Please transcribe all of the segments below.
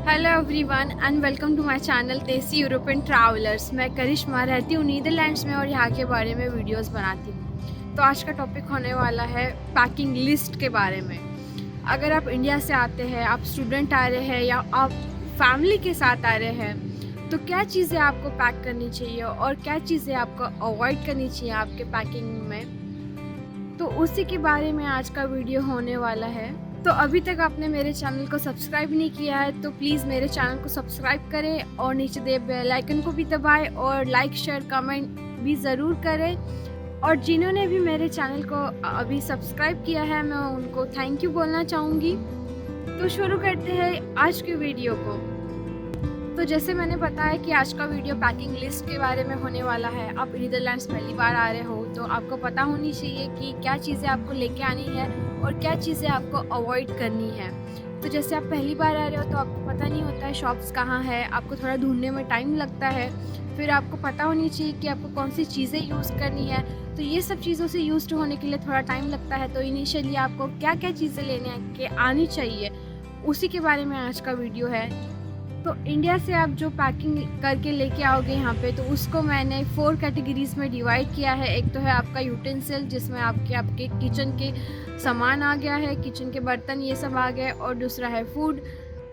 Hello everyone and welcome to my channel Desi European travellers. मैं करिश्मा रहती हूँ नीदरलैंड्स में और यहाँ के बारे में वीडियोस बनाती हूँ। तो आज का टॉपिक होने वाला है पैकिंग लिस्ट के बारे में। अगर आप इंडिया से आते हैं, आप स्टूडेंट आ रहे हैं या आप फैमिली के साथ आ रहे हैं, तो क्या चीज़ें आपको पैक करनी चाहिए और क्या चीज़ें आपको अवॉइड करनी चाहिए आपके पैकिंग में, तो उसी के बारे में आज का वीडियो होने वाला है। तो अभी तक आपने मेरे चैनल को सब्सक्राइब नहीं किया है तो प्लीज़ मेरे चैनल को सब्सक्राइब करें और नीचे दे बेल आइकन को भी दबाएं और लाइक शेयर कमेंट भी ज़रूर करें। और जिन्होंने भी मेरे चैनल को अभी सब्सक्राइब किया है मैं उनको थैंक यू बोलना चाहूँगी। तो शुरू करते हैं आज के वीडियो को। तो जैसे मैंने बताया कि आज का वीडियो पैकिंग लिस्ट के बारे में होने वाला है। आप नीदरलैंड्स पहली बार आ रहे हो तो आपको पता होनी चाहिए कि क्या चीज़ें आपको लेके आनी है और क्या चीज़ें आपको अवॉइड करनी है। तो जैसे आप पहली बार आ रहे हो तो आपको पता नहीं होता है शॉप्स कहाँ है, आपको थोड़ा ढूंढने में टाइम लगता है। फिर आपको पता होनी चाहिए कि आपको कौन सी चीज़ें यूज़ करनी है। तो ये सब चीज़ों से यूज़ होने के लिए थोड़ा टाइम लगता है। तो इनिशियली आपको क्या क्या चीज़ें लेने के आनी चाहिए उसी के बारे में आज का वीडियो है। तो इंडिया से आप जो पैकिंग करके लेके आओगे यहाँ पे, तो उसको मैंने 4 कैटेगरीज़ में डिवाइड किया है। एक तो है आपका यूटेंसिल, जिसमें आपके किचन के सामान आ गया है, किचन के बर्तन ये सब आ गए। और दूसरा है फूड।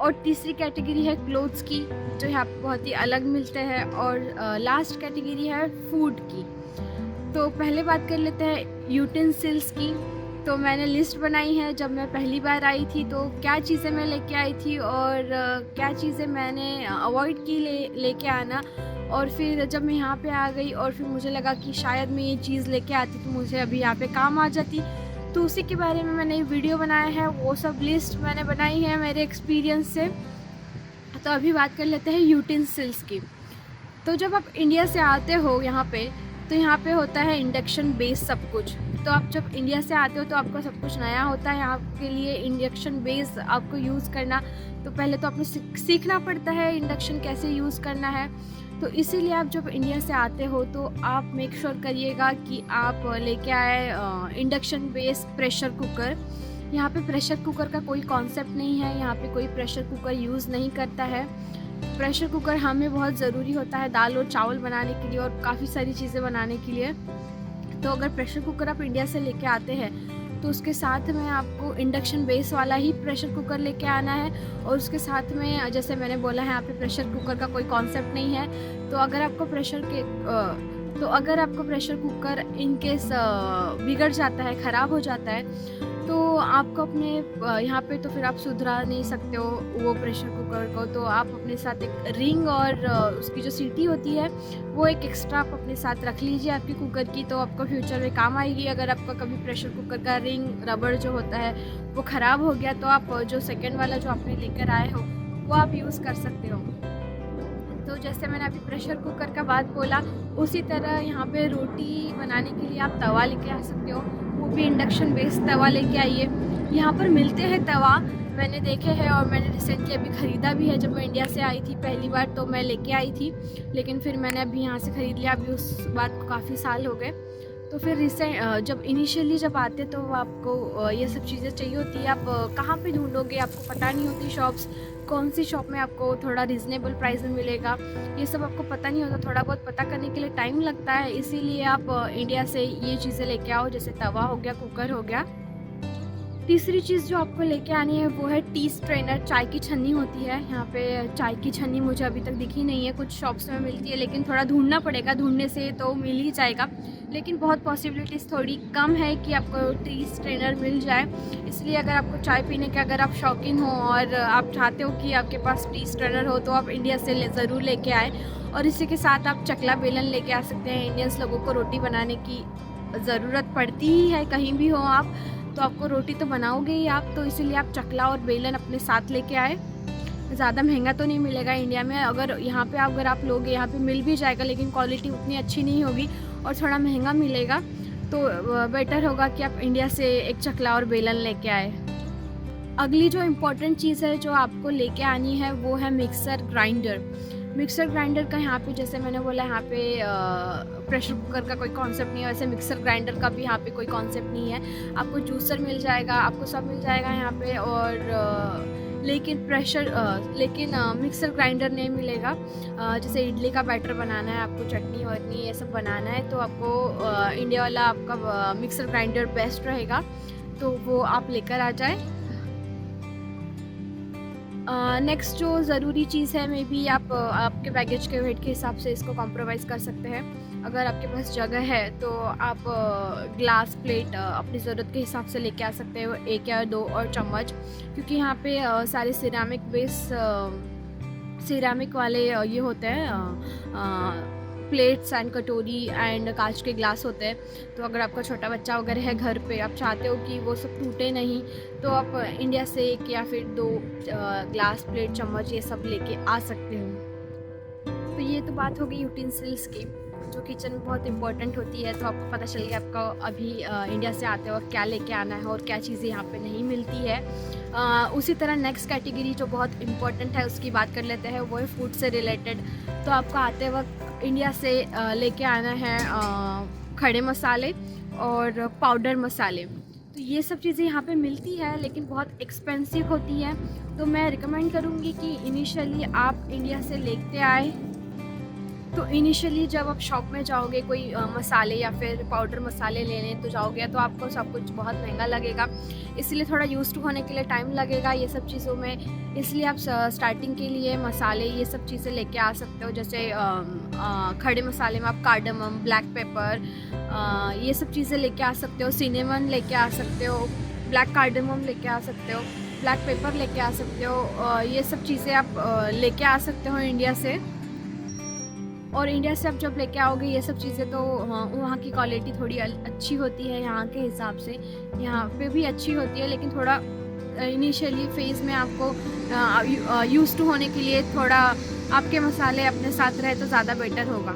और तीसरी कैटेगरी है क्लोथ्स की, जो यहाँ पे बहुत ही अलग मिलते हैं। और लास्ट कैटेगरी है फूड की। तो पहले बात कर लेते हैं यूटेंसिल्स की। तो मैंने लिस्ट बनाई है जब मैं पहली बार आई थी तो क्या चीज़ें मैं लेके आई थी और क्या चीज़ें मैंने अवॉइड की लेके आना। और फिर जब मैं यहाँ पे आ गई और फिर मुझे लगा कि शायद मैं ये चीज़ लेके आती तो मुझे अभी यहाँ पे काम आ जाती, तो उसी के बारे में मैंने वीडियो बनाया है। वो सब लिस्ट मैंने बनाई है मेरे एक्सपीरियंस से। तो अभी बात कर लेते हैं यूटेंसिल्स की। तो जब आप इंडिया से आते हो यहाँ पे, तो यहाँ पे होता है इंडक्शन बेस सब कुछ। तो आप जब इंडिया से आते हो तो आपको सब कुछ नया होता है। आपके लिए इंडक्शन बेस आपको यूज़ करना, तो पहले तो आपको सीखना पड़ता है इंडक्शन कैसे यूज़ करना है। तो इसीलिए आप जब इंडिया से आते हो तो आप मेक श्योर करिएगा कि आप लेके आए इंडक्शन बेस प्रेशर कुकर। यहाँ पे प्रेशर कुकर का कोई कॉन्सेप्ट नहीं है, यहाँ पे कोई प्रेशर कुकर यूज़ नहीं करता है। प्रेशर कुकर हमें बहुत ज़रूरी होता है दाल और चावल बनाने के लिए और काफ़ी सारी चीज़ें बनाने के लिए। तो अगर प्रेशर कुकर आप इंडिया से लेके आते हैं तो उसके साथ में आपको इंडक्शन बेस वाला ही प्रेशर कुकर लेके आना है। और उसके साथ में जैसे मैंने बोला है यहाँ पे प्रेशर कुकर का कोई कॉन्सेप्ट नहीं है। तो अगर आपको प्रेशर कुकर इन केस बिगड़ जाता है, ख़राब हो जाता है, तो आपको अपने यहाँ पे तो फिर आप सुधरा नहीं सकते हो वो प्रेशर कुकर को। तो आप अपने साथ एक रिंग और उसकी जो सीटी होती है वो एक एक्स्ट्रा आप अपने साथ रख लीजिए आपकी कुकर की, तो आपको फ्यूचर में काम आएगी। अगर आपका कभी प्रेशर कुकर का रिंग रबड़ जो होता है वो ख़राब हो गया तो आप जो सेकेंड वाला जो आपने लेकर आए हो वो आप यूज़ कर सकते हो। तो जैसे मैंने अभी प्रेशर कुकर का बात बोला, उसी तरह यहाँ पे रोटी बनाने के लिए आप तवा लेके आ सकते हो। वो भी इंडक्शन बेस्ड तवा लेके आइए। यहाँ पर मिलते हैं तवा, मैंने देखे हैं और मैंने रिसेंटली अभी ख़रीदा भी है। जब मैं इंडिया से आई थी पहली बार तो मैं लेके आई थी, लेकिन फिर मैंने अभी यहाँ से ख़रीद लिया। अभी उस बात को काफ़ी साल हो गए। तो फिर जब इनिशियली जब आते तो आपको ये सब चीज़ें चाहिए होती है। आप कहाँ पे ढूंढोगे, आपको पता नहीं होती शॉप्स, कौन सी शॉप में आपको थोड़ा रीज़नेबल प्राइस में मिलेगा, ये सब आपको पता नहीं होता। थोड़ा बहुत पता करने के लिए टाइम लगता है, इसीलिए आप इंडिया से ये चीज़ें लेके आओ, जैसे तवा हो गया, कुकर हो गया। तीसरी चीज़ जो आपको लेके आनी है वो है टी स्ट्रेनर, चाय की छन्नी होती है। यहाँ पे चाय की छन्नी मुझे अभी तक दिखी नहीं है, कुछ शॉप्स में मिलती है लेकिन थोड़ा ढूंढना पड़ेगा, ढूंढने से तो मिल ही जाएगा। लेकिन बहुत पॉसिबिलिटीज़ थोड़ी कम है कि आपको टी स्ट्रेनर मिल जाए। इसलिए अगर आपको चाय पीने के अगर आप शौकीन हो और आप चाहते हो कि आपके पास टी स्ट्रेनर हो तो आप इंडिया से ज़रूर लेके आए। और इसी के साथ आप चकला बेलन लेके आ सकते हैं। इंडियंस लोगों को रोटी बनाने की ज़रूरत पड़ती ही है, कहीं भी हो आप तो आपको रोटी तो बनाओगे ही आप, तो इसीलिए आप चकला और बेलन अपने साथ लेके आए। ज़्यादा महंगा तो नहीं मिलेगा इंडिया में, अगर यहाँ पे अगर आप लोगे यहाँ पे मिल भी जाएगा लेकिन क्वालिटी उतनी अच्छी नहीं होगी और थोड़ा महंगा मिलेगा। तो बेटर होगा कि आप इंडिया से एक चकला और बेलन लेके आए। अगली जो इम्पोर्टेंट चीज़ है जो आपको लेके आनी है वो है मिक्सर ग्राइंडर। मिक्सर ग्राइंडर का यहाँ पे जैसे मैंने बोला यहाँ पे प्रेशर कुकर का कोई कॉन्सेप्ट नहीं है, वैसे मिक्सर ग्राइंडर का भी यहाँ पे कोई कॉन्सेप्ट नहीं है। आपको जूसर मिल जाएगा, आपको सब मिल जाएगा यहाँ पे। और लेकिन मिक्सर ग्राइंडर नहीं मिलेगा। जैसे इडली का बैटर बनाना है आपको, चटनी वटनी ये सब बनाना है, तो आपको इंडिया वाला आपका मिक्सर ग्राइंडर बेस्ट रहेगा, तो वो आप लेकर आ जाए। नेक्स्ट जो ज़रूरी चीज़ है, मे बी आप आपके बैगेज के वेट के हिसाब से इसको कॉम्प्रोमाइज़ कर सकते हैं। अगर आपके पास जगह है तो आप ग्लास प्लेट अपनी ज़रूरत के हिसाब से लेके आ सकते हो, 1 या 2 और चम्मच, क्योंकि यहाँ पे सारे सिरामिक वाले ये होते हैं, प्लेट्स एंड कटोरी एंड कांच के ग्लास होते हैं। तो अगर आपका छोटा बच्चा वगैरह है घर पे, आप चाहते हो कि वो सब टूटे नहीं, तो आप इंडिया से 1 या फिर 2 ग्लास प्लेट चम्मच ये सब लेके आ सकते हो। तो ये तो बात हो गई यूटेंसिल्स की, जो किचन में बहुत इंपॉर्टेंट होती है। तो आपको पता चल गया आपका अभी इंडिया से आते वक्त क्या लेके आना है और क्या चीज़ें यहाँ पे नहीं मिलती है। उसी तरह नेक्स्ट कैटेगरी जो बहुत इम्पॉर्टेंट है उसकी बात कर लेते हैं, वो है फूड से रिलेटेड। तो आपको आते वक्त इंडिया से लेके आना है खड़े मसाले और पाउडर मसाले। तो ये सब चीज़ें यहाँ पे मिलती है, लेकिन बहुत एक्सपेंसिव होती है। तो मैं रिकमेंड करूँगी कि इनिशियली आप इंडिया से लेते आए। तो इनिशियली जब आप शॉप में जाओगे कोई मसाले या फिर पाउडर मसाले लेने तो जाओगे, तो आपको सब कुछ बहुत महंगा लगेगा, इसलिए थोड़ा यूज़ टू होने के लिए टाइम लगेगा ये सब चीज़ों में। इसलिए आप स्टार्टिंग के लिए मसाले ये सब चीज़ें लेके आ सकते हो। जैसे खड़े मसाले में आप कार्डमम, ब्लैक पेपर, ये सब चीज़ें लेके आ सकते हो। सिनेमन लेके आ सकते हो, ब्लैक कार्डमम लेके आ सकते हो, ब्लैक पेपर लेके आ सकते हो। ये सब चीज़ें आप लेके आ सकते हो इंडिया से। और इंडिया से आप जब लेके आओगे ये सब चीज़ें, तो वहाँ की क्वालिटी थोड़ी अच्छी होती है यहाँ के हिसाब से। यहाँ पे भी अच्छी होती है, लेकिन थोड़ा इनिशियली फेज़ में आपको यूज़ टू होने के लिए थोड़ा आपके मसाले अपने साथ रहे तो ज़्यादा बेटर होगा।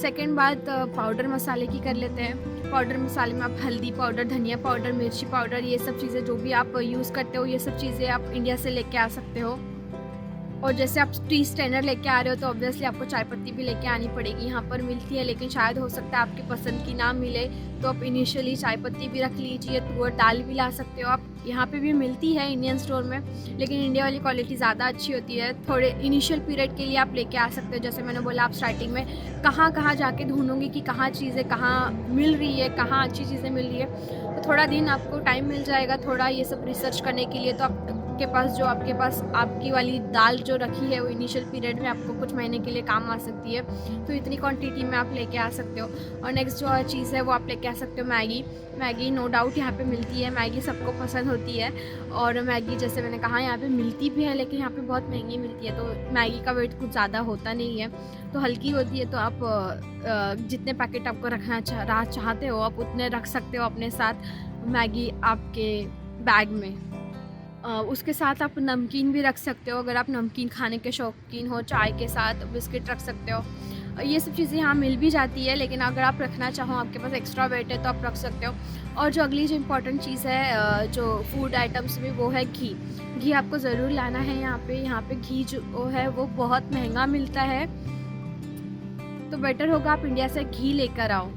सेकेंड बात पाउडर मसाले की कर लेते हैं। पाउडर मसाले में आप हल्दी पाउडर, धनिया पाउडर, मिर्ची पाउडर, ये सब चीज़ें जो भी आप यूज़ करते हो, ये सब चीज़ें आप इंडिया से लेके आ सकते हो। और जैसे आप टी स्ट्रेनर लेके आ रहे हो तो ऑब्वियसली आपको चाय पत्ती भी लेके आनी पड़ेगी। यहाँ पर मिलती है, लेकिन शायद हो सकता है आपकी पसंद की ना मिले, तो आप इनिशियली चाय पत्ती भी रख लीजिए। तुअर दाल भी ला सकते हो आप, यहाँ पे भी मिलती है इंडियन स्टोर में, लेकिन इंडिया वाली क्वालिटी ज़्यादा अच्छी होती है। थोड़े इनिशियल पीरियड के लिए आप लेके आ सकते हो। जैसे मैंने बोला, आप स्टार्टिंग में कहाँ कहाँ जाके ढूंढोगे कि कहाँ चीज़ें कहाँ मिल रही है, कहाँ अच्छी चीज़ें मिल रही है, तो थोड़ा दिन आपको टाइम मिल जाएगा थोड़ा ये सब रिसर्च करने के लिए। तो आपके पास आपकी वाली दाल जो रखी है वो इनिशियल पीरियड में आपको कुछ महीने के लिए काम आ सकती है, तो इतनी क्वांटिटी में आप लेके आ सकते हो। और नेक्स्ट जो चीज़ है वो आप लेके आ सकते हो मैगी नो डाउट यहाँ पे मिलती है। मैगी सबको पसंद होती है, और मैगी जैसे मैंने कहा यहाँ पे मिलती भी है, लेकिन यहाँ पे बहुत महंगी मिलती है। तो मैगी का वेट कुछ ज़्यादा होता नहीं है, तो हल्की होती है। तो आप जितने पैकेट आपको रखना चाहते हो आप उतने रख सकते हो अपने साथ मैगी आपके बैग में। उसके साथ आप नमकीन भी रख सकते हो, अगर आप नमकीन खाने के शौकीन हो, चाय के साथ बिस्किट रख सकते हो। ये सब चीज़ें यहाँ मिल भी जाती है, लेकिन अगर आप रखना चाहो, आपके पास एक्स्ट्रा वेट है, तो आप रख सकते हो। और जो अगली जो इम्पोर्टेंट चीज़ है जो फूड आइटम्स में, वो है घी आपको ज़रूर लाना है। यहाँ पे घी जो है वो बहुत महंगा मिलता है, तो बेटर होगा आप इंडिया से घी लेकर आओ।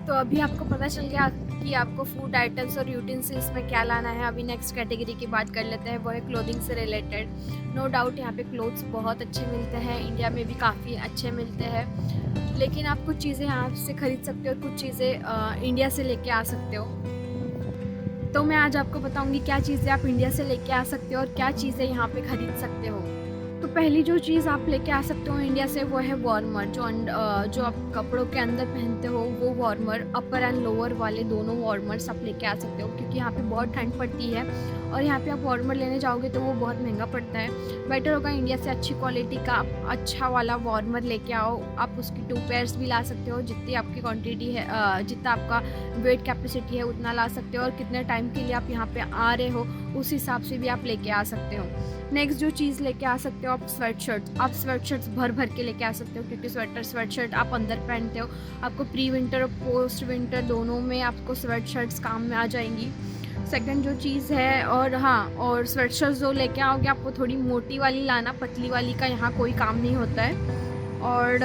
तो अभी आपको पता चल गया कि आपको फूड आइटम्स और यूटेंसिल्स में क्या लाना है। अभी नेक्स्ट कैटेगरी की बात कर लेते हैं, वो है क्लोथिंग से रिलेटेड। नो डाउट यहाँ पे क्लोथ्स बहुत अच्छे मिलते हैं, इंडिया में भी काफ़ी अच्छे मिलते हैं, लेकिन आप कुछ चीज़ें यहाँ से ख़रीद सकते हो और कुछ चीज़ें इंडिया से लेके आ सकते हो। तो मैं आज आपको बताऊँगी क्या चीज़ें आप इंडिया से लेके आ सकते हो और क्या चीज़ें यहाँ पर ख़रीद सकते हो। तो पहली जो चीज़ आप लेके आ सकते हो इंडिया से, वो है वार्मर। जो आप कपड़ों के अंदर पहनते हो वो वार्मर, अपर एंड लोअर वाले दोनों वार्मर्स आप लेके आ सकते हो, क्योंकि यहाँ पे बहुत ठंड पड़ती है और यहाँ पे आप वार्मर लेने जाओगे तो वो बहुत महंगा पड़ता है। बेटर होगा इंडिया से अच्छी क्वालिटी का अच्छा वाला वार्मर लेके आओ। आप उसकी 2 पेयर्स भी ला सकते हो, जितनी आपकी क्वान्टिटी है, जितना आपका वेट कैपेसिटी है उतना ला सकते हो, और कितने टाइम के लिए आप यहाँ पे आ रहे हो उस हिसाब से भी आप लेके आ सकते हो। नेक्स्ट जो चीज़ लेके आ सकते हो आप स्वेट शर्ट्स भर के लेके आ सकते हो, क्योंकि स्वेट शर्ट आप अंदर पहनते हो, आपको प्री विंटर और पोस्ट विंटर दोनों में आपको स्वेट शर्ट्स काम में आ जाएंगी। सेकंड जो चीज़ है, और स्वेट शर्ट्स जो लेके आओगे आपको थोड़ी मोटी वाली लाना, पतली वाली का यहाँ कोई काम नहीं होता है। और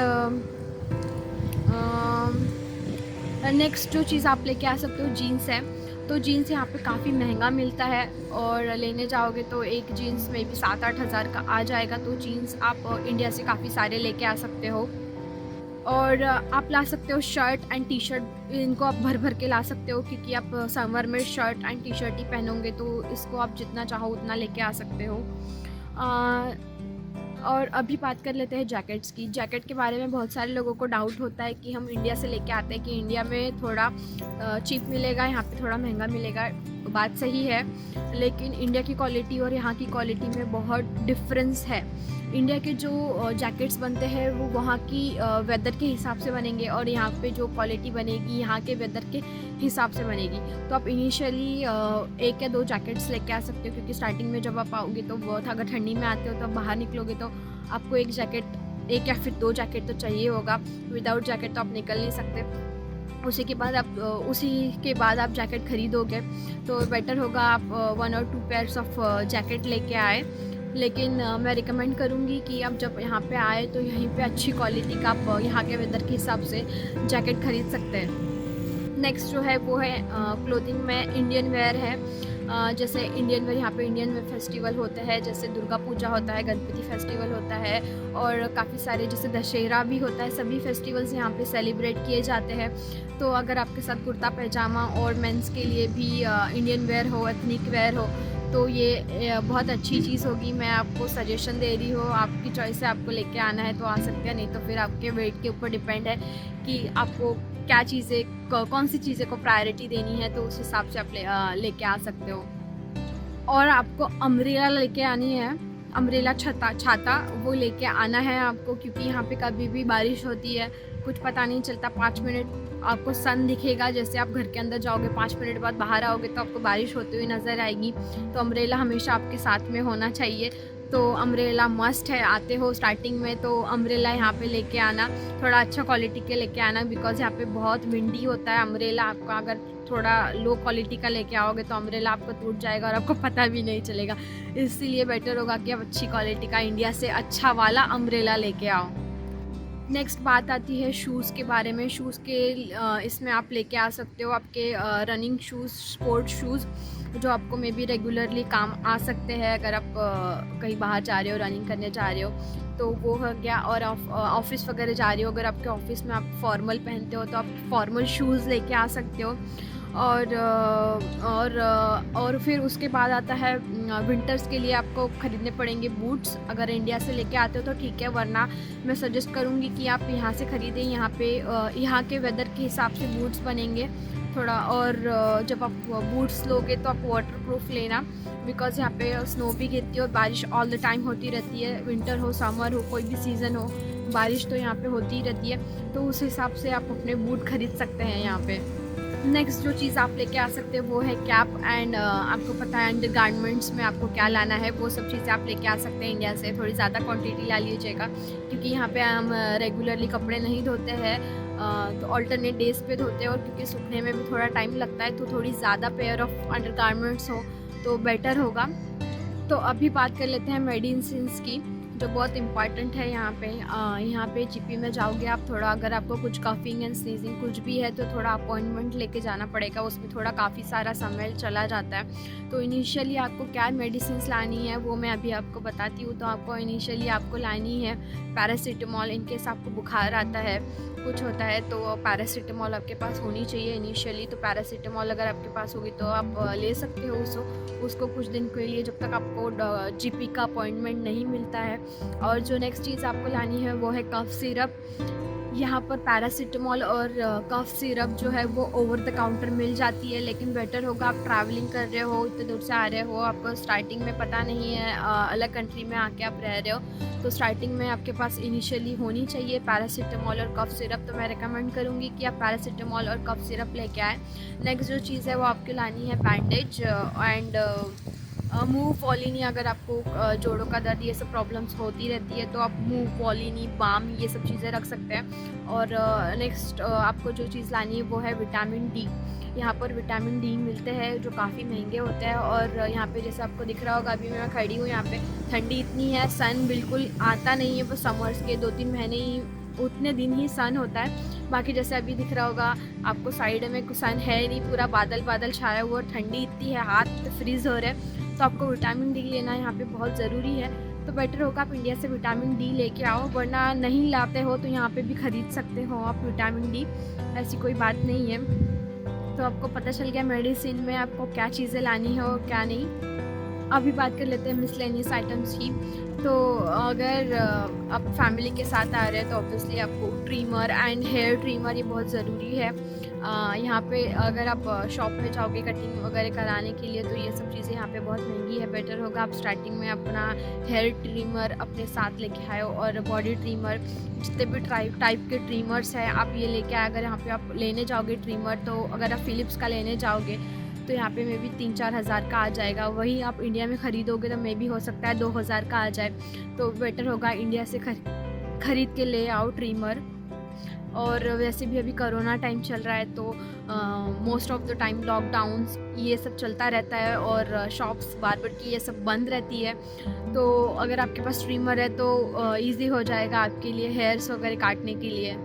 नेक्स्ट जो चीज़ आप लेके आ सकते हो जीन्स है। तो जीन्स यहाँ पे काफ़ी महंगा मिलता है, और लेने जाओगे तो एक जीन्स में भी 7-8 हज़ार का आ जाएगा। तो जीन्स आप इंडिया से काफ़ी सारे लेके आ सकते हो। और आप ला सकते हो शर्ट एंड टी शर्ट, इनको आप भर भर के ला सकते हो, क्योंकि आप समर में शर्ट एंड टी शर्ट ही पहनोगे, तो इसको आप जितना चाहो उतना लेके आ सकते हो। और अभी बात कर लेते हैं जैकेट्स की। जैकेट के बारे में बहुत सारे लोगों को डाउट होता है कि हम इंडिया से लेके आते हैं कि इंडिया में थोड़ा चीप मिलेगा, यहाँ पे थोड़ा महंगा मिलेगा। बात सही है, लेकिन इंडिया की क्वालिटी और यहाँ की क्वालिटी में बहुत डिफरेंस है। इंडिया के जो जैकेट्स बनते हैं वो वहाँ की वेदर के हिसाब से बनेंगे, और यहाँ पे जो क्वालिटी बनेगी यहाँ के वेदर के हिसाब से बनेगी। तो आप इनिशियली 1 या 2 जैकेट्स लेके आ सकते हो, क्योंकि स्टार्टिंग में जब आप आओगे तो बहुत, अगर ठंडी में आते हो तो आप बाहर निकलोगे तो आपको 1 या फिर 2 जैकेट तो चाहिए होगा। विदाउट जैकेट तो आप निकल नहीं सकते। उसी के बाद आप जैकेट ख़रीदोगे तो बेटर होगा आप 1 और 2 पेयर्स ऑफ जैकेट लेके आए। लेकिन मैं रिकमेंड करूँगी कि आप जब यहाँ पे आए तो यहीं पे अच्छी क्वालिटी का आप यहाँ के वेदर के हिसाब से जैकेट ख़रीद सकते हैं। नेक्स्ट जो है वो है क्लोथिंग में इंडियन वेयर है। जैसे इंडियन वेयर, यहाँ पे इंडियन वेयर फेस्टिवल होते हैं, जैसे दुर्गा पूजा होता है, गणपति फेस्टिवल होता है, और काफ़ी सारे जैसे दशहरा भी होता है। सभी फेस्टिवल्स यहाँ पे सेलिब्रेट किए जाते हैं। तो अगर आपके साथ कुर्ता पैजामा और मेंस के लिए भी इंडियन वेयर हो, एथनिक वेयर हो, तो ये बहुत अच्छी चीज़ होगी। मैं आपको सजेशन दे रही हूँ, आपकी चॉइस है, आपको लेके आना है तो आ सकते हैं, नहीं तो फिर आपके वेट के ऊपर डिपेंड है कि आपको क्या चीज़ें, कौन सी चीज़ें को प्रायोरिटी देनी है, तो उस हिसाब से आप लेके आ सकते हो। और आपको अम्ब्रेला लेके आनी है, अम्ब्रेला छाता वो लेके आना है आपको, क्योंकि यहाँ पे कभी भी बारिश होती है, कुछ पता नहीं चलता। 5 मिनट आपको सन दिखेगा, जैसे आप घर के अंदर जाओगे 5 मिनट बाद बाहर आओगे तो आपको बारिश होती हुई नज़र आएगी। तो अम्ब्रेला हमेशा आपके साथ में होना चाहिए। तो अम्ब्रेला मस्ट है। आते हो स्टार्टिंग में तो अम्ब्रेला यहाँ पे लेके आना, थोड़ा अच्छा क्वालिटी के लेके आना, बिकॉज़ यहाँ पे बहुत विंडी होता है। अम्ब्रेला आपका अगर थोड़ा लो क्वालिटी का लेके आओगे तो अम्ब्रेला आपका टूट जाएगा और आपको पता भी नहीं चलेगा। इसलिए बेटर होगा कि आप अच्छी क्वालिटी का इंडिया से अच्छा वाला अम्ब्रेला लेके आओ। नेक्स्ट बात आती है शूज़ के बारे में। शूज़ के इसमें आप लेके आ सकते हो आपके रनिंग शूज़, स्पोर्ट्स शूज़, जो आपको मे बी रेगुलरली काम आ सकते हैं अगर आप कहीं बाहर जा रहे हो, रनिंग करने जा रहे हो, तो वो हो गया। और ऑफिस वगैरह जा रहे हो, अगर आपके ऑफिस में आप फॉर्मल पहनते हो तो आप फॉर्मल शूज़ लेके आ सकते हो। और फिर उसके बाद आता है विंटर्स के लिए आपको ख़रीदने पड़ेंगे बूट्स। अगर इंडिया से लेके आते हो तो ठीक है, वरना मैं सजेस्ट करूँगी कि आप यहाँ से ख़रीदें। यहाँ पे यहाँ के वेदर के हिसाब से बूट्स बनेंगे थोड़ा। और जब आप बूट्स लोगे तो आप वाटरप्रूफ लेना, बिकॉज़ यहाँ पे स्नो भी गिरती है और बारिश ऑल द टाइम होती रहती है। विंटर हो, समर हो, कोई भी सीज़न हो, बारिश तो यहाँ पे होती ही रहती है। तो उस हिसाब से आप अपने बूट ख़रीद सकते हैं यहाँ पे। नेक्स्ट जो चीज़ आप लेके आ सकते हैं वो है कैप एंड आपको पता है अंडर गारमेंट्स में आपको क्या लाना है, वो सब चीज़ें आप लेके आ सकते हैं इंडिया से। थोड़ी ज़्यादा क्वांटिटी ला लीजिएगा, क्योंकि यहाँ पे हम रेगुलरली कपड़े नहीं धोते हैं, तो अल्टरनेट डेज़ पे धोते हैं, और क्योंकि सूखने में भी थोड़ा टाइम लगता है, तो थोड़ी ज़्यादा पेयर ऑफ अंडर गारमेंट्स हो तो बेटर होगा। तो अभी बात कर लेते हैं मेडिसिन्स की, जो बहुत इम्पॉर्टेंट है यहाँ पे जीपी में जाओगे आप, थोड़ा अगर आपको कुछ कफिंग एंड स्नीजिंग कुछ भी है तो थोड़ा अपॉइंटमेंट लेके जाना पड़ेगा, उसमें थोड़ा काफ़ी सारा समय चला जाता है। तो इनिशियली आपको क्या मेडिसिन्स लानी है वो मैं अभी आपको बताती हूँ। तो आपको इनिशियली आपको लानी है पैरासीटामॉल, इनकेस आपको बुखार आता है, कुछ होता है, तो पैरासीटामॉल आपके पास होनी चाहिए इनिशियली। तो पैरासीटामॉल अगर आपके पास होगी तो आप ले सकते हो उसको कुछ दिन के लिए, जब तक आपको जीपी का अपॉइंटमेंट नहीं मिलता है। और जो नेक्स्ट चीज़ आपको लानी है वो है कफ सिरप। यहाँ पर पैरासीटामॉल और कफ सिरप जो है वो ओवर द काउंटर मिल जाती है, लेकिन बेटर होगा आप ट्रैवलिंग कर रहे हो, इतने दूर से आ रहे हो, आपको स्टार्टिंग में पता नहीं है, अलग कंट्री में आके आप रह रहे हो, तो स्टार्टिंग में आपके पास इनिशियली होनी चाहिए पैरासीटामॉल और कफ सिरप। तो मैं रिकमेंड करूँगी कि आप पैरासीटामॉल और कफ सिरप लेके आएँ। नेक्स्ट जो चीज़ है वो आपकी लानी है बैंडेज एंड मूव वॉलिनी। अगर आपको जोड़ों का दर्द ये सब प्रॉब्लम्स होती रहती है तो आप मूव वॉलिनी, बाम, ये सब चीज़ें रख सकते हैं। और नेक्स्ट आपको जो चीज़ लानी है वो है विटामिन डी। यहाँ पर विटामिन डी मिलते हैं जो काफ़ी महंगे होते हैं, और यहाँ पे जैसे आपको दिख रहा होगा अभी मैं खड़ी हूँ, यहाँ पे ठंडी इतनी है, सन बिल्कुल आता नहीं है, वो समर्स के 2-3 महीने ही उतने दिन ही सन होता है। बाकी जैसे अभी दिख रहा होगा आपको साइड में कुछ सन है नहीं, पूरा बादल बादल छाया हुआ, ठंडी इतनी है, हाथ फ्रीज़ हो रहे हैं। तो आपको विटामिन डी लेना यहाँ पे बहुत ज़रूरी है। तो बेटर होगा आप इंडिया से विटामिन डी लेके आओ, वरना नहीं लाते हो तो यहाँ पे भी ख़रीद सकते हो आप विटामिन डी, ऐसी कोई बात नहीं है। तो आपको पता चल गया मेडिसिन में आपको क्या चीज़ें लानी है और क्या नहीं। अभी बात कर लेते हैं मिसलेनियस आइटम्स की। तो अगर आप फैमिली के साथ आ रहे हैं तो ऑब्वियसली आपको ट्रिमर एंड हेयर ट्रिमर ये बहुत ज़रूरी है। यहाँ पे अगर आप शॉप में जाओगे कटिंग वगैरह कराने के लिए तो ये सब चीज़ें यहाँ पे बहुत महंगी है। बेटर होगा आप स्टार्टिंग में अपना हेयर ट्रिमर अपने साथ लेके आए और बॉडी ट्रिमर, जितने भी टाइप के ट्रिमर्स हैं आप ये लेके आए। अगर यहाँ पे आप लेने जाओगे ट्रिमर, तो अगर आप फ़िलिप्स का लेने जाओगे तो यहाँ पे मे बी 3-4 हज़ार का आ जाएगा। वही आप इंडिया में ख़रीदोगे तो मे बी हो सकता है 2,000 का आ जाए। तो बेटर होगा इंडिया से ख़रीद के ले आओ ट्रिमर। और वैसे भी अभी कोरोना टाइम चल रहा है तो most of the time lockdowns ये सब चलता रहता है और शॉप्स बार्बर की ये सब बंद रहती है। तो अगर आपके पास ट्रिमर है तो ईज़ी हो जाएगा आपके लिए हेयर्स वगैरह काटने के लिए।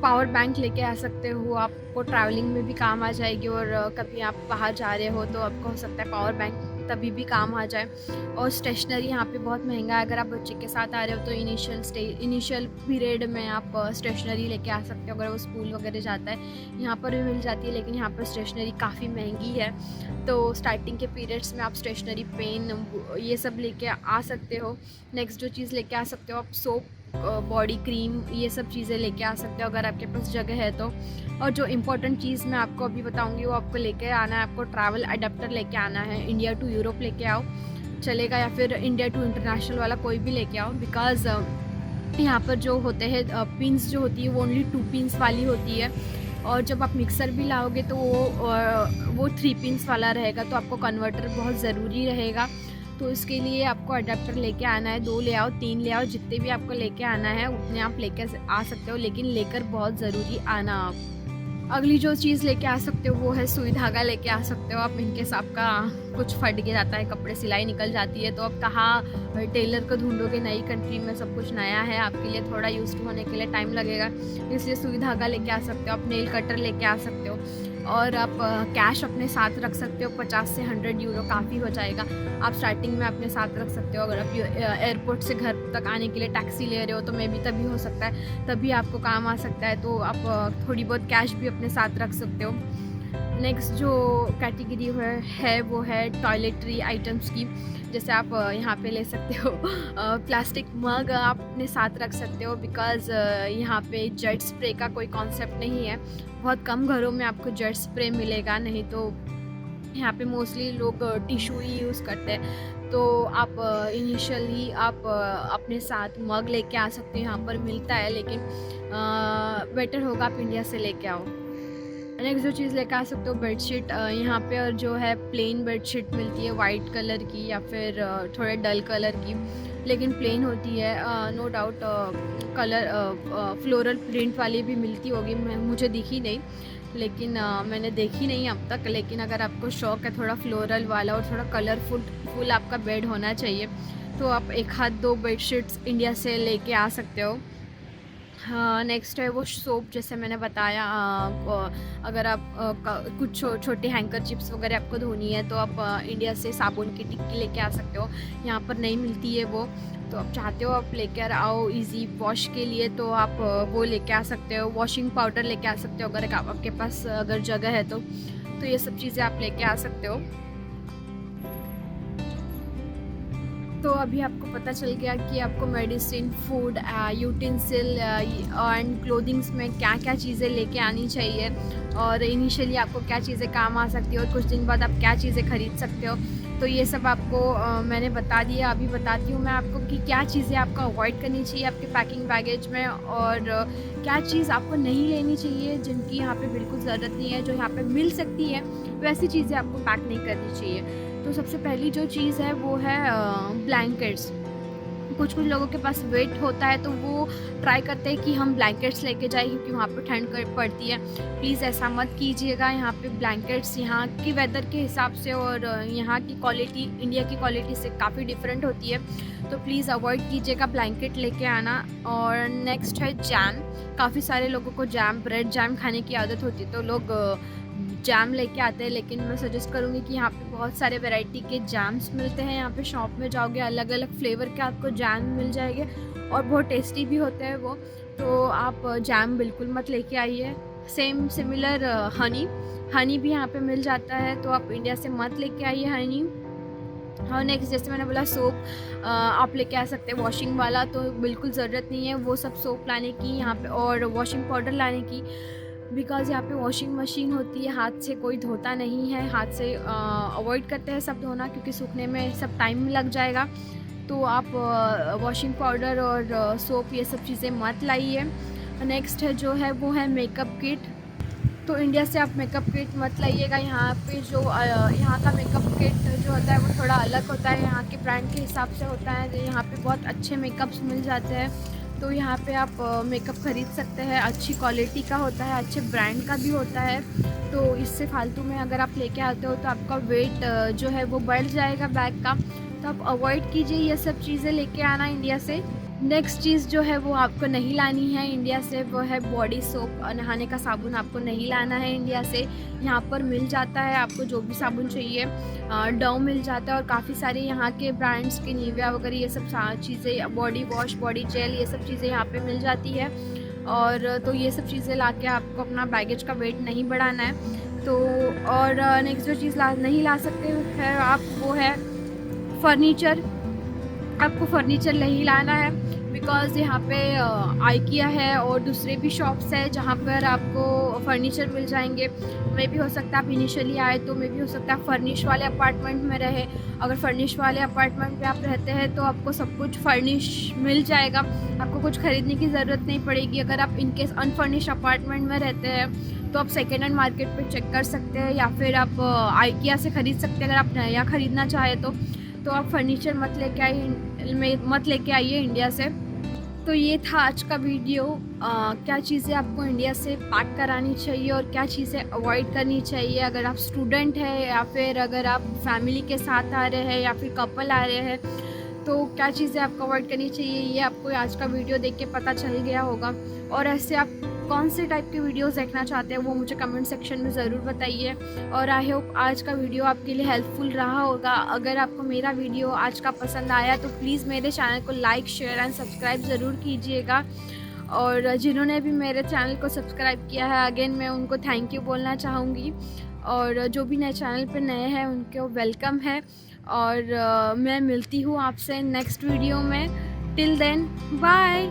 पावर बैंक लेके आ सकते हो, आपको ट्रैवलिंग में भी काम आ जाएगी। और कभी आप बाहर जा रहे हो तो आपको हो सकता है पावर बैंक तभी भी काम आ जाए। और स्टेशनरी यहाँ पे बहुत महंगा है। अगर आप बच्चे के साथ आ रहे हो तो इनिशियल पीरियड में आप स्टेशनरी लेके आ सकते हो। अगर वो स्कूल वगैरह जाता है यहाँ पर भी मिल जाती है, लेकिन यहाँ पर स्टेशनरी काफ़ी महंगी है। तो स्टार्टिंग के पीरियड्स में आप स्टेशनरी, पेन ये सब लेके आ सकते हो। नेक्स्ट जो चीज़ लेके आ सकते हो आप सोप, बॉडी क्रीम, ये सब चीज़ें लेके आ सकते हो अगर आपके पास जगह है तो। और जो इम्पोर्टेंट चीज़ मैं आपको अभी बताऊंगी वो आपको लेके आना है। आपको ट्रैवल अडेप्टर लेके आना है। इंडिया टू यूरोप लेके आओ चलेगा, या फिर इंडिया टू इंटरनेशनल वाला कोई भी लेके आओ। बिकॉज़ यहाँ पर जो होते हैं पिन्स जो होती है वो ओनली 2 पिन्स वाली होती है। और जब आप मिक्सर भी लाओगे तो वो 3 पिन्स वाला रहेगा। तो आपको कन्वर्टर बहुत ज़रूरी रहेगा। तो इसके लिए आपको अडेप्टर लेके आना है। 2 ले आओ, 3 ले आओ, जितने भी आपको लेके आना है उतने आप लेके आ सकते हो, लेकिन लेकर बहुत ज़रूरी आना आप। अगली जो चीज़ लेके आ सकते हो वो है सुई धागा लेके आ सकते हो आप। इनकेस आपका कुछ फट गया जाता है, कपड़े सिलाई निकल जाती है तो आप कहाँ टेलर को ढूंढोगे। नई कंट्री में सब कुछ नया है, आपके लिए थोड़ा यूज़ होने के लिए टाइम लगेगा, इसलिए सुई धागा लेके आ सकते हो आप। नेल कटर लेके आ सकते हो। और आप कैश अपने साथ रख सकते हो। 50 से 100 यूरो काफ़ी हो जाएगा। आप स्टार्टिंग में अपने साथ रख सकते हो। अगर आप एयरपोर्ट से घर तक आने के लिए टैक्सी ले रहे हो तो मे भी तभी हो सकता है, तभी आपको काम आ सकता है। तो आप थोड़ी बहुत कैश भी अपने साथ रख सकते हो। नेक्स्ट जो कैटेगरी है वो है टॉयलेटरी आइटम्स की। जैसे आप यहाँ पे ले सकते हो प्लास्टिक मग आप अपने साथ रख सकते हो। बिकॉज़ यहाँ पे जेट स्प्रे का कोई कॉन्सेप्ट नहीं है। बहुत कम घरों में आपको जेट स्प्रे मिलेगा, नहीं तो यहाँ पे मोस्टली लोग टिश्यू ही यूज़ करते हैं। तो आप इनिशियली आप अपने साथ मग लेके आ सकते हो, यहाँ पर मिलता है, लेकिन बेटर होगा आप इंडिया से लेके आओ। नेक्स्ट जो चीज़ लेकर आ सकते हो बेडशीट। यहाँ पे और जो है प्लेन बेडशीट मिलती है वाइट कलर की या फिर थोड़े डल कलर की, लेकिन प्लेन होती है। No doubt colour floral print वाली भी मिलती होगी, मुझे दिखी नहीं, लेकिन मैंने देखी नहीं अब तक। लेकिन अगर आपको शौक है थोड़ा फ्लोरल वाला और थोड़ा कलरफुल आपका बेड होना चाहिए तो आप 1-2 बेडशीट्स इंडिया से लेके आ सकते हो। हाँ, नेक्स्ट है वो सोप, जैसे मैंने बताया। अगर आप कुछ छोटे हैंकर चिप्स वगैरह आपको धोनी है तो आप इंडिया से साबुन की टिक्की लेके आ सकते हो। यहाँ पर नहीं मिलती है वो, तो आप चाहते हो आप लेकर आओ इजी वॉश के लिए तो आप वो लेके आ सकते हो। वॉशिंग पाउडर लेके आ सकते हो अगर आपके पास अगर जगह है तो ये सब चीज़ें आप लेके आ सकते हो। तो अभी आपको पता चल गया कि आपको medicine, food, utensil and clothings में क्या क्या चीज़ें लेके आनी चाहिए और इनिशियली आपको क्या चीज़ें काम आ सकती है और कुछ दिन बाद आप क्या चीज़ें ख़रीद सकते हो। तो ये सब आपको मैंने बता दिया। अभी बताती हूँ मैं आपको कि क्या चीज़ें आपको अवॉइड करनी चाहिए आपके पैकिंग बैगेज में और क्या चीज़ आपको नहीं लेनी चाहिए, जिनकी यहाँ पे बिल्कुल ज़रूरत नहीं है। जो यहाँ पे मिल सकती है वैसी चीज़ें आपको पैक नहीं करनी चाहिए। तो सबसे पहली जो चीज़ है वो है ब्लैंकेट्स। कुछ कुछ लोगों के पास वेट होता है तो वो ट्राई करते हैं कि हम ब्लैंकेट्स लेके जाए क्योंकि वहाँ पे ठंड पड़ती है। प्लीज़ ऐसा मत कीजिएगा। यहाँ पे ब्लैंकेट्स यहाँ की वेदर के हिसाब से और यहाँ की क्वालिटी इंडिया की क्वालिटी से काफ़ी डिफरेंट होती है, तो प्लीज़ अवॉइड कीजिएगा ब्लैंकेट लेके आना। और नेक्स्ट है जैम। काफ़ी सारे लोगों को जैम, ब्रेड जैम खाने की आदत होती है तो लोग जैम लेके आते हैं, लेकिन मैं सजेस्ट करूँगी कि यहाँ पे बहुत सारे वैरायटी के जैम्स मिलते हैं। यहाँ पे शॉप में जाओगे अलग अलग फ्लेवर के आपको जैम मिल जाएंगे और बहुत टेस्टी भी होते हैं वो, तो आप जैम बिल्कुल मत लेके आइए। सिमिलर हनी भी यहाँ पे मिल जाता है, तो आप इंडिया से मत लेके आइए हनी। और नेक्स्ट जैसे मैंने बोला सोप आप लेके आ सकते हैं वॉशिंग वाला, तो बिल्कुल ज़रूरत नहीं है वो सब सोप लाने की यहाँ पे और वॉशिंग पाउडर लाने की, बिकॉज़ यहाँ पे वॉशिंग मशीन होती है, हाथ से कोई धोता नहीं है। हाथ से अवॉइड करते हैं सब धोना क्योंकि सूखने में सब टाइम लग जाएगा। तो आप वॉशिंग पाउडर और सोप ये सब चीज़ें मत लाइए। नेक्स्ट है जो है वो है मेकअप किट। तो इंडिया से आप मेकअप किट मत लाइएगा। यहाँ पे जो यहाँ का मेकअप किट जो होता है वो थोड़ा अलग होता है, यहाँ के ब्रांड के हिसाब से होता है। यहाँ पे बहुत अच्छे मेकअप्स मिल जाते हैं, तो यहाँ पे आप मेकअप ख़रीद सकते हैं। अच्छी क्वालिटी का होता है, अच्छे ब्रांड का भी होता है। तो इससे फालतू में अगर आप लेके आते हो तो आपका वेट जो है वो बढ़ जाएगा बैग का, तो आप अवॉइड कीजिए ये सब चीज़ें लेके आना इंडिया से। नेक्स्ट चीज़ जो है वो आपको नहीं लानी है इंडिया से, वो है बॉडी सोप। नहाने का साबुन आपको नहीं लाना है इंडिया से। यहाँ पर मिल जाता है आपको जो भी साबुन चाहिए, डव मिल जाता है और काफ़ी सारे यहाँ के ब्रांड्स के निविया वगैरह ये सब चीज़ें, बॉडी वॉश, बॉडी जेल, ये सब चीज़ें यहाँ पे मिल जाती है। और तो ये सब चीज़ें ला के आपको अपना बैगेज का वेट नहीं बढ़ाना है। तो और नेक्स्ट जो चीज़ नहीं ला सकते हैं आप वो है फर्नीचर। आपको फर्नीचर नहीं लाना है बिकॉज़ यहाँ पे आइकिया है और दूसरे भी शॉप्स है जहाँ पर आपको फर्नीचर मिल जाएंगे। मे भी हो सकता है आप इनिशियली आए तो मे भी हो सकता है फर्निश वाले अपार्टमेंट में रहे। अगर फर्निश वाले अपार्टमेंट में आप रहते हैं तो आपको सब कुछ फर्निश मिल जाएगा, आपको कुछ ख़रीदने की ज़रूरत नहीं पड़ेगी। अगर आप इनकेस अनफर्निश अपार्टमेंट में रहते हैं तो आप सेकेंड हैंड मार्केट पर चेक कर सकते हैं या फिर आप आइकिया से ख़रीद सकते हैं। अगर आप नया ख़रीदना चाहें तो आप फर्नीचर मत लेके आइए इंडिया से। तो ये था आज का वीडियो। क्या चीज़ें आपको इंडिया से पैक करानी चाहिए और क्या चीज़ें अवॉइड करनी चाहिए अगर आप स्टूडेंट हैं या फिर अगर आप फैमिली के साथ आ रहे हैं या फिर कपल आ रहे हैं, तो क्या चीज़ें आपको अवॉइड करनी चाहिए ये आपको आज का वीडियो देख के पता चल गया होगा। और ऐसे आप कौन से टाइप के वीडियोस देखना चाहते हैं वो मुझे कमेंट सेक्शन में ज़रूर बताइए। और आई होप आज का वीडियो आपके लिए हेल्पफुल रहा होगा। अगर आपको मेरा वीडियो आज का पसंद आया तो प्लीज़ मेरे चैनल को लाइक, शेयर एंड सब्सक्राइब ज़रूर कीजिएगा। और जिन्होंने भी मेरे चैनल को सब्सक्राइब किया है अगेन मैं उनको थैंक यू बोलना चाहूँगी। और जो भी नए चैनल पर नए हैं उनको वेलकम है। और मैं मिलती हूँ आपसे नेक्स्ट वीडियो में। Till then bye.